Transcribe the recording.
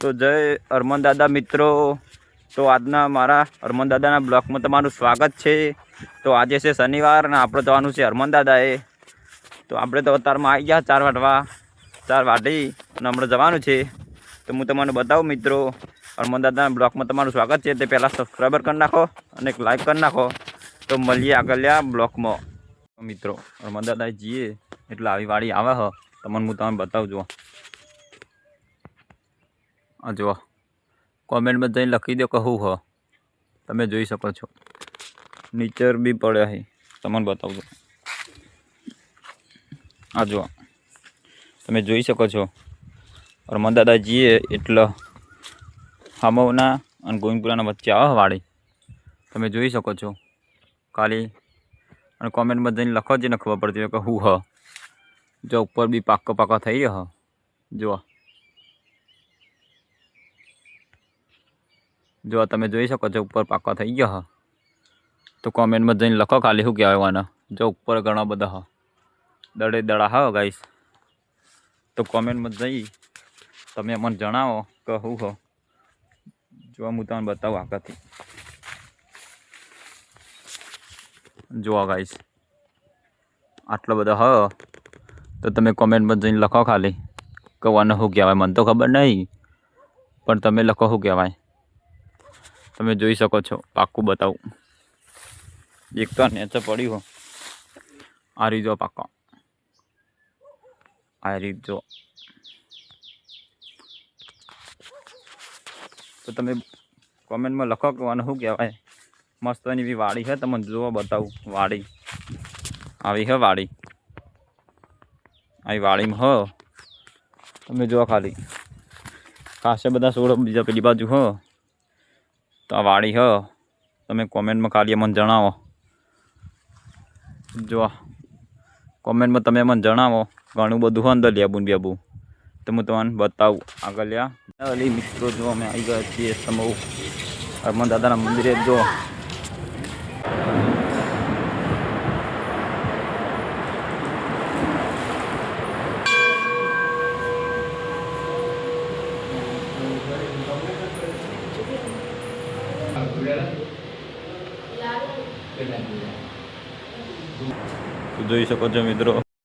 તો જય હરમન દાદા મિત્રો, તો આજના મારા હરમન દાદાના બ્લોગમાં તમારું સ્વાગત છે। તો આજે છે શનિવાર અને આપણે જવાનું છે હરમન દાદાએ। તો આપણે તો અત્યારમાં આવી ગયા 4 વાટવા, 4 વાટી અને હમણાં જવાનું છે। તો હું તમને બતાવું મિત્રો, હરમન દાદાના બ્લોગમાં તમારું સ્વાગત છે। તે પહેલાં સબસ્ક્રાઈબર કરી નાખો અને એક લાઈક કરી નાખો। તો મળીએ આગળના બ્લોગમાં। મિત્રો હરમન દાદાએ જઈએ એટલે આવી વાડી આવે હ, તમને હું તમને બતાવું। જુઓ આ જુઓ, કોમેન્ટમાં જઈને લખી દો કહું હ, તમે જોઈ શકો છો। નીચર બી પડ્યા છે, તમને બતાવું છું। આ જુઓ, તમે જોઈ શકો છો। હરમન દાદા જઈએ એટલે હામવના અને ગોવિંદપુરાના વચ્ચે આવે વાડી, તમે જોઈ શકો છો। ખાલી અને કોમેન્ટમાં જઈને લખો જ ને ખબર પડતી હોય કે હું હ। જો ઉપર બી પાકો થઈ રહ્યો હ, જુઓ જો તમે જોઈ શકો છો ઉપર પાકો થઈ ગયો હ। તો કોમેન્ટમાં જઈને લખો ખાલી શું કહેવાય આને। જો ઉપર ઘણા બધા હ, દડે દડા હ ગાઈસ। તો કોમેન્ટમાં જઈ તમે મને જણાવો કે શું હ। જો હું તમને બતાવું આગળથી, જુઓ ગાઈસ આટલો બધો હ। તો તમે કોમેન્ટમાં જઈને લખો ખાલી કે આને શું કહેવાય। મને તો ખબર નહીં, પણ તમે લખો શું કહેવાય। તમે જોઈ શકો છો, પાક્કું બતાવું। એક તો નેચે પડ્યું હો, આ રીત જો પાકો, આ રીત જો। તો તમે કોમેન્ટમાં લખો કે આને શું કહેવાય। મસ્ત એની વાડી છે, તમને જુઓ બતાવું વાડી। આવી હે વાડી, આવી વાડીમાં હ, તમે જુઓ ખાલી ખાસે બધા છોડો બીજા પેલી બાજુ હ। તો આ વાડી હ, તમે કોમેન્ટમાં ખાલી મને જણાવો। જો કોમેન્ટમાં તમે મને જણાવો, ઘણું બધું હોય અંદર લેબું બેબું, તો હું તમને બતાવું આગળ। અલી મિત્રો જો અમે આવી ગયા છીએ સમૂહ હરમન દાદાના મંદિરે। જો જોઈ શકો છો મિત્રો,